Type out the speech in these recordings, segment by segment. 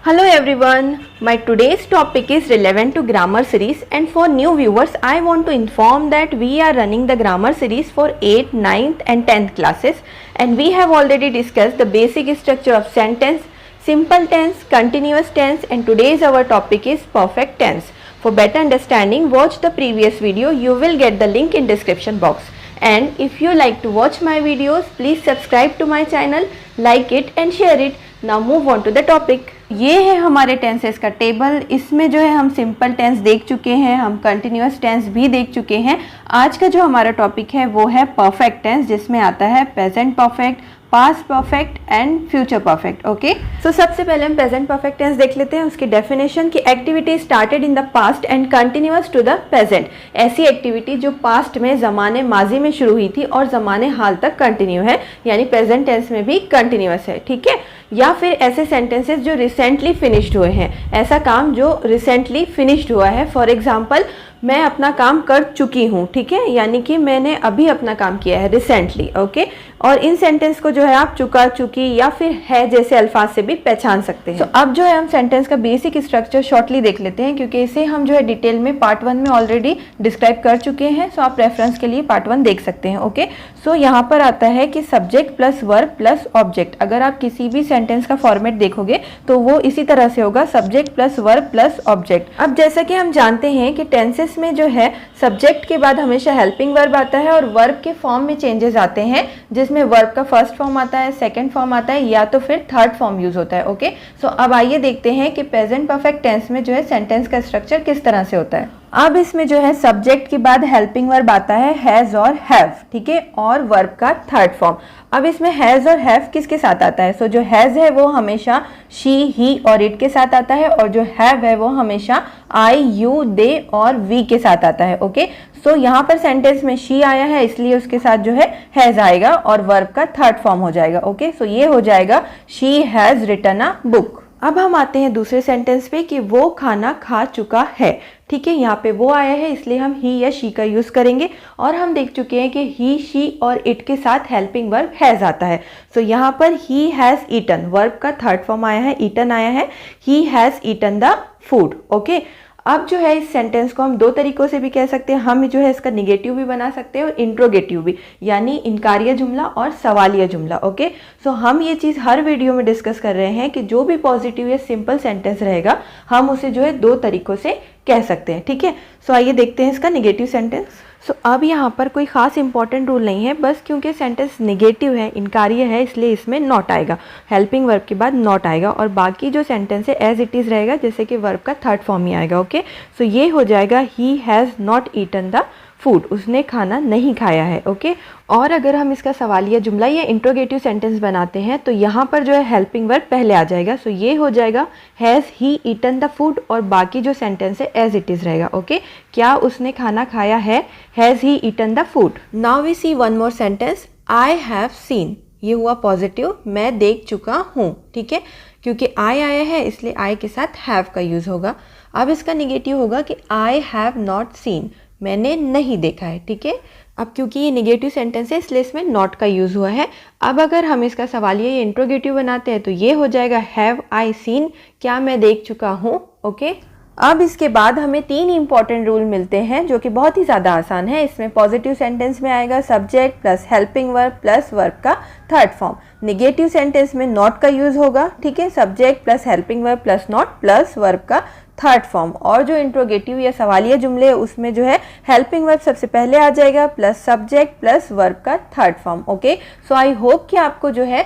Hello everyone, my today's topic is relevant to grammar series, and for new viewers I want to inform that we are running the grammar series for 8th, 9th and 10th classes, and we have already discussed the basic structure of sentence, simple tense, continuous tense, and today's our topic is perfect tense. For better understanding, watch the previous video. You will get the link in description box. And if you like to watch my videos, please subscribe to my channel, like it and share it. Now move on to the topic. ये है हमारे tenses का table. इसमें जो है हम simple tense देख चुके हैं, हम कंटिन्यूअस टेंस भी देख चुके हैं। आज का जो हमारा टॉपिक है वो है परफेक्ट टेंस, जिसमें आता है present perfect, past perfect and future perfect. Okay, so सबसे पहले हम प्रेजेंट परफेक्ट टेंस देख लेते हैं। उसकी डेफिनेशन की activity started in the past and continuous to the present. ऐसी एक्टिविटी जो पास्ट में ज़माने माजी में शुरू हुई थी और ज़माने हाल तक कंटिन्यू है, यानी प्रेजेंट टेंस में भी कंटिन्यूअस है। ठीक है, या फिर ऐसे सेंटेंसेस जो रिसेंटली फिनिश्ड हुए हैं, ऐसा काम जो रिसेंटली फिनिश्ड हुआ है। फॉर एग्जाम्पल, मैं अपना काम कर चुकी हूँ, ठीक है, यानी कि मैंने अभी अपना काम किया है रिसेंटली। ओके, और इन सेंटेंस को जो है आप चुका, चुकी या फिर है जैसे अल्फाज से भी पहचान सकते हैं। तो अब जो है हम सेंटेंस का बेसिक स्ट्रक्चर शॉर्टली देख लेते हैं, क्योंकि इसे हम जो है डिटेल में पार्ट 1 में ऑलरेडी डिस्क्राइब कर चुके हैं। सो आप रेफरेंस के लिए पार्ट 1 देख सकते हैं। ओके, सो यहाँ पर आता है कि subject plus verb plus object. अगर आप किसी भी सेंटेंस का फॉर्मेट देखोगे तो वो इसी तरह से होगा, subject plus verb plus object. अब जैसा कि हम जानते हैं कि टेंसेस में जो है सब्जेक्ट के बाद हमेशा हेल्पिंग वर्ब आता है और वर्ब के फॉर्म में चेंजेस आते हैं, जिसमें वर्ब का फर्स्ट फॉर्म आता है, सेकंड फॉर्म आता है या तो फिर थर्ड फॉर्म यूज होता है। ओके, सो अब आइए देखते हैं कि प्रेजेंट परफेक्ट टेंस में जो है सेंटेंस का स्ट्रक्चर किस तरह से होता है। अब इसमें जो है सब्जेक्ट के बाद हेल्पिंग वर्ब आता है हैज और हैव, ठीक है, और वर्ब का थर्ड फॉर्म। अब इसमें हैज और हैव किसके साथ आता है? सो जो हैज है वो हमेशा शी, ही और इट के साथ आता है, और जो हैव है वो हमेशा आई, यू, दे और वी के साथ आता है। ओके, सो यहाँ पर सेंटेंस में शी आया है, इसलिए उसके साथ जो है हैज आएगा और वर्ब का थर्ड फॉर्म हो जाएगा। ओके, सो ये हो जाएगा she has written a book. अब हम आते हैं दूसरे सेंटेंस पे कि वो खाना खा चुका है। ठीक है, यहाँ पे वो आया है इसलिए हम ही या शी का यूज करेंगे, और हम देख चुके हैं कि ही, शी और इट के साथ हेल्पिंग वर्ब हैज आता है। सो यहाँ पर ही हैज ईटन, वर्ब का थर्ड फॉर्म आया है, ईटन आया है, he has eaten the food. Okay, अब जो है इस सेंटेंस को हम दो तरीकों से भी कह सकते हैं। हम जो है इसका निगेटिव भी बना सकते हैं और इंट्रोगेटिव भी, यानी इनकारिया जुमला और सवालिया जुमला। ओके, सो हम ये चीज़ हर वीडियो में डिस्कस कर रहे हैं कि जो भी पॉजिटिव या सिंपल सेंटेंस रहेगा हम उसे जो है दो तरीकों से कह सकते हैं। ठीक है, सो आइए देखते हैं इसका निगेटिव सेंटेंस। सो अब यहाँ पर कोई ख़ास इंपॉर्टेंट रूल नहीं है, बस क्योंकि सेंटेंस निगेटिव है, इनकारिय है, इसलिए इसमें नॉट आएगा, हेल्पिंग वर्ब के बाद नॉट आएगा, और बाकी जो सेंटेंस है एज इट इज़ रहेगा, जैसे कि वर्ब का थर्ड फॉर्म ही आएगा। ओके, सो ये हो जाएगा he has not eaten the food, उसने खाना नहीं खाया है। ओके, और अगर हम इसका सवालिया जुमला या इंट्रोगेटिव सेंटेंस बनाते हैं तो यहाँ पर जो है हेल्पिंग वर्ब पहले आ जाएगा। सो ये हो जाएगा has he eaten the food, और बाकी जो सेंटेंस है एज इट इज़ रहेगा। ओके, क्या उसने खाना खाया है, has he eaten the food. Now we see one more sentence, I have seen. ये हुआ पॉजिटिव, मैं देख चुका हूँ। ठीक है, क्योंकि आई आया है इसलिए आई के साथ हैव का यूज़ होगा। अब इसका निगेटिव होगा कि आई हैव नॉट सीन, मैंने नहीं देखा है। ठीक है, अब क्योंकि ये नेगेटिव सेंटेंस है इसलिए इसमें नॉट का यूज़ हुआ है। अब अगर हम इसका सवालिया या इंट्रोगेटिव बनाते हैं तो ये हो जाएगा हैव आई सीन, क्या मैं देख चुका हूँ। ओके, अब इसके बाद हमें तीन इंपॉर्टेंट रूल मिलते हैं जो कि बहुत ही ज़्यादा आसान है। इसमें पॉजिटिव सेंटेंस में आएगा subject plus helping verb plus verb का थर्ड फॉर्म। निगेटिव सेंटेंस में नॉट का यूज़ होगा, ठीक है, subject plus helping verb plus not plus verb का थर्ड फॉर्म। और जो इंट्रोगेटिव या सवालिया जुमले है उसमें जो है हेल्पिंग वर्ब सबसे पहले आ जाएगा प्लस सब्जेक्ट प्लस वर्ब का third form. Okay, so I hope कि आपको जो है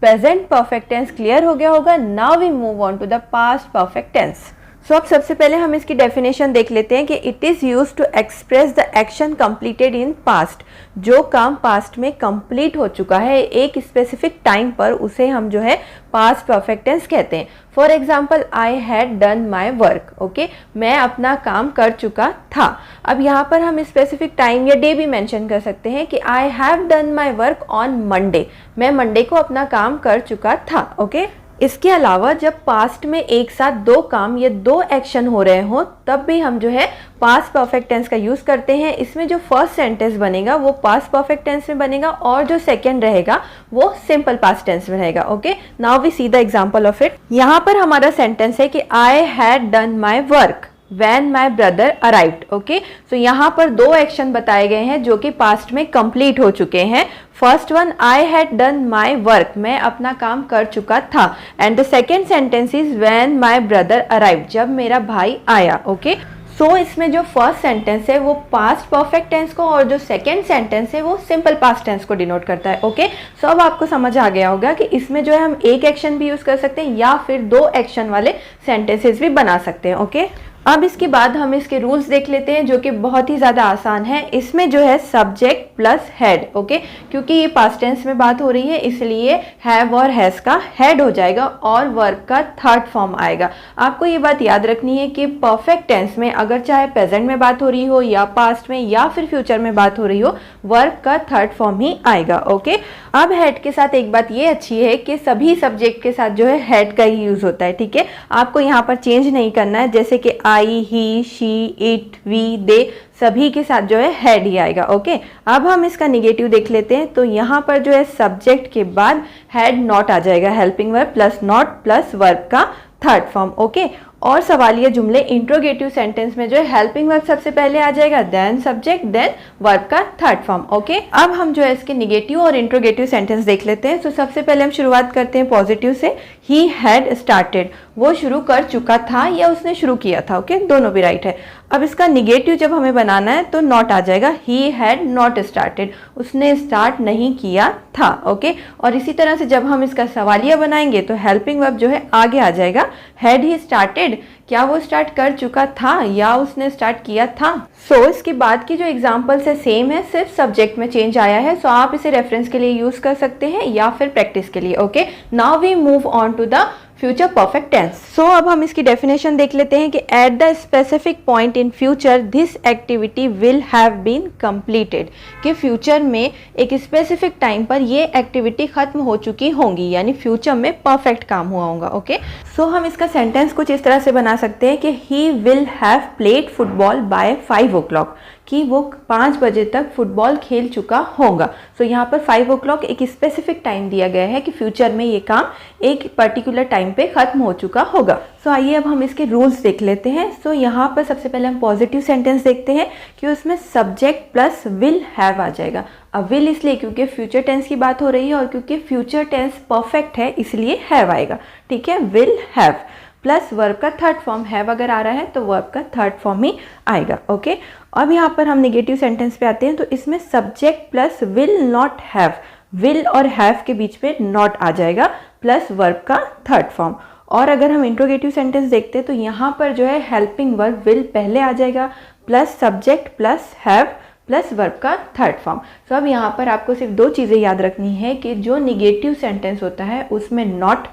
प्रेजेंट परफेक्ट टेंस क्लियर हो गया होगा। Now we move on to the past perfect tense. So अब सबसे पहले हम इसकी डेफिनेशन देख लेते हैं कि it is use to express the action completed in past. जो काम पास्ट में कंप्लीट हो चुका है एक स्पेसिफिक टाइम पर, उसे हम जो है पास्ट परफेक्ट टेंस कहते हैं। For example, I had done my work. Okay, मैं अपना काम कर चुका था। अब यहाँ पर हम स्पेसिफिक टाइम या डे भी मेंशन कर सकते हैं कि I have done my work on Monday, मैं मंडे को अपना काम कर चुका था। ओके, इसके अलावा जब पास्ट में एक साथ दो काम या दो एक्शन हो रहे हो तब भी हम जो है पास्ट परफेक्ट टेंस का यूज करते हैं। इसमें जो फर्स्ट सेंटेंस बनेगा वो पास्ट परफेक्ट टेंस में बनेगा और जो सेकंड रहेगा वो सिंपल पास्ट टेंस में रहेगा। Okay, now we see the example of it. यहाँ पर हमारा सेंटेंस है कि I had done my work When my brother arrived। Okay, so यहाँ पर दो एक्शन बताए गए हैं जो कि पास्ट में कंप्लीट हो चुके हैं। First one, I had done my work, मैं अपना काम कर चुका था। And the second sentence is when my brother arrived, जब मेरा भाई आया। ओके, सो इसमें जो फर्स्ट सेंटेंस है वो पास्ट परफेक्ट टेंस को और जो सेकेंड सेंटेंस है वो सिंपल पास्ट टेंस को डिनोट करता है। ओके, सो अब आपको समझ आ गया होगा कि इसमें जो है हम एक एक्शन भी यूज कर सकते हैं या फिर दो एक्शन वाले सेंटेंसेस भी बना सकते हैं। ओके, अब इसके बाद हम इसके रूल्स देख लेते हैं जो कि बहुत ही ज़्यादा आसान है। इसमें जो है सब्जेक्ट प्लस हेड। ओके, क्योंकि ये पास्ट टेंस में बात हो रही है इसलिए हैव और हैज़ का हेड हो जाएगा और वर्ब का थर्ड फॉर्म आएगा। आपको ये बात याद रखनी है कि परफेक्ट टेंस में अगर चाहे प्रेजेंट में बात हो रही हो या पास्ट में या फिर फ्यूचर में बात हो रही हो, वर्ब का थर्ड फॉर्म ही आएगा। ओके, अब हेड के साथ एक बात ये अच्छी है कि सभी सब्जेक्ट के साथ जो है हेड का ही यूज होता है। ठीक है, आपको यहाँ पर चेंज नहीं करना है, जैसे कि आई, ही, शी, इट, वी, दे, सभी के साथ जो है हेड ही आएगा। ओके, अब हम इसका निगेटिव देख लेते हैं। तो यहाँ पर जो है सब्जेक्ट के बाद हेड नॉट आ जाएगा, helping verb plus not plus verb का थर्ड फॉर्म। ओके, और सवालिया जुमले इंट्रोगेटिव सेंटेंस में जो है हेल्पिंग वर्ब सबसे पहले आ जाएगा, देन सब्जेक्ट, देन वर्ब का थर्ड फॉर्म। ओके, अब हम जो है इसके निगेटिव और इंट्रोगेटिव सेंटेंस देख लेते हैं। तो सबसे पहले हम शुरुआत करते हैं पॉजिटिव से। ही हैड स्टार्टेड, वो शुरू कर चुका था या उसने शुरू किया था। ओके, दोनों भी राइट है। अब इसका निगेटिव जब हमें बनाना है तो नॉट आ जाएगा, ही हैड नॉट स्टार्टेड, उसने स्टार्ट नहीं किया था। ओके, और इसी तरह से जब हम इसका सवालिया बनाएंगे तो हेल्पिंग वर्ब जो है आगे आ जाएगा, हैड ही स्टार्टेड, क्या वो स्टार्ट कर चुका था या उसने स्टार्ट किया था। सो इसके बाद की जो एग्जांपल्स है सेम है, सिर्फ सब्जेक्ट में चेंज आया है। सो आप इसे रेफरेंस के लिए यूज कर सकते हैं या फिर प्रैक्टिस के लिए। Okay, now we move on to the future perfect tense. So अब हम इसकी डेफिनेशन देख लेते हैं कि at the specific point in future this activity will have been completed, कि फ्यूचर में एक स्पेसिफिक टाइम पर ये एक्टिविटी खत्म हो चुकी होंगी, यानी फ्यूचर में परफेक्ट काम हुआ होगा। ओके, सो हम इसका सेंटेंस कुछ इस तरह से बना सकते हैं कि he will have played football by 5 o'clock, कि वो 5 बजे तक फुटबॉल खेल चुका होगा। सो यहाँ पर 5 o'clock एक स्पेसिफिक टाइम दिया गया है कि फ्यूचर में ये काम एक पर्टिकुलर टाइम पे खत्म हो चुका होगा। सो आइए अब हम इसके रूल्स देख लेते हैं। सो यहाँ पर सबसे पहले हम पॉजिटिव सेंटेंस देखते हैं कि उसमें सब्जेक्ट प्लस विल हैव आ जाएगा। अब विल इसलिए क्योंकि फ्यूचर टेंस की बात हो रही है और क्योंकि फ्यूचर टेंस परफेक्ट है इसलिए हैव आएगा। ठीक है, विल हैव प्लस वर्ब का थर्ड फॉर्म, हैव अगर आ रहा है तो वर्ब का थर्ड फॉर्म ही आएगा। ओके, अब यहाँ पर हम नेगेटिव सेंटेंस पे आते हैं। तो इसमें subject plus will not have, will और हैव के बीच में नॉट आ जाएगा प्लस वर्ब का थर्ड फॉर्म। और अगर हम इंट्रोगेटिव सेंटेंस देखते हैं तो यहाँ पर जो है हेल्पिंग वर्ब विल पहले आ जाएगा plus subject plus have plus verb का थर्ड फॉर्म। तो अब यहाँ पर आपको सिर्फ दो चीज़ें याद रखनी है कि जो निगेटिव सेंटेंस होता है उसमें नॉट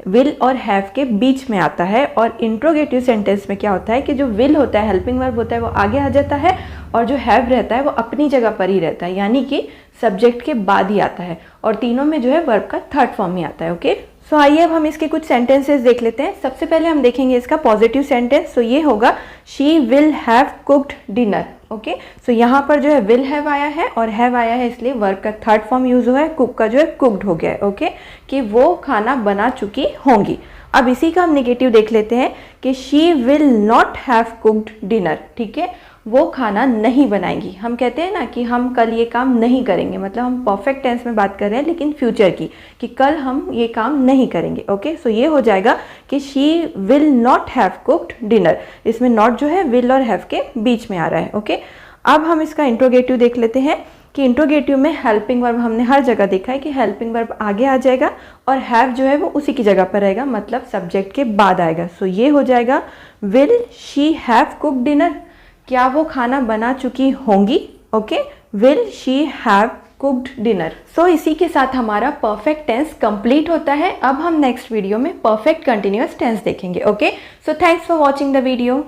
विल और हैव के बीच में आता है, और इंट्रोगेटिव सेंटेंस में क्या होता है कि जो विल होता है, हेल्पिंग वर्ब होता है, वो आगे आ जाता है और जो हैव रहता है वो अपनी जगह पर ही रहता है, यानी कि सब्जेक्ट के बाद ही आता है, और तीनों में जो है वर्ब का थर्ड फॉर्म ही आता है। ओके, सो आइए अब हम इसके कुछ सेंटेंसेस देख लेते हैं। सबसे पहले हम देखेंगे इसका पॉजिटिव सेंटेंस। सो ये होगा she will have cooked dinner. Okay, so यहाँ पर जो है विल हैव आया है और हैव आया है इसलिए वर्ब का थर्ड फॉर्म यूज हुआ है, कुक का जो है कुक्ड हो गया है। ओके, कि वो खाना बना चुकी होंगी। अब इसी का हम नेगेटिव देख लेते हैं कि she will not have cooked dinner. ठीक है, वो खाना नहीं बनाएंगी। हम कहते हैं ना कि हम कल ये काम नहीं करेंगे, मतलब हम परफेक्ट टेंस में बात कर रहे हैं लेकिन फ्यूचर की, कि कल हम ये काम नहीं करेंगे। ओके, सो ये हो जाएगा कि she will not have cooked dinner. इसमें नॉट जो है विल और हैव के बीच में आ रहा है। ओके, अब हम इसका इंट्रोगेटिव देख लेते हैं कि इंट्रोगेटिव में हेल्पिंग वर्ब हमने हर जगह देखा है कि हेल्पिंग वर्ब आगे आ जाएगा और हैव जो है वो उसी की जगह पर रहेगा, मतलब सब्जेक्ट के बाद आएगा। सो ये हो जाएगा will she have cooked dinner, क्या वो खाना बना चुकी होंगी। Okay, will she have cooked dinner. So इसी के साथ हमारा परफेक्ट टेंस कंप्लीट होता है। अब हम नेक्स्ट वीडियो में परफेक्ट कंटिन्यूअस टेंस देखेंगे। Okay, so thanks for watching the video.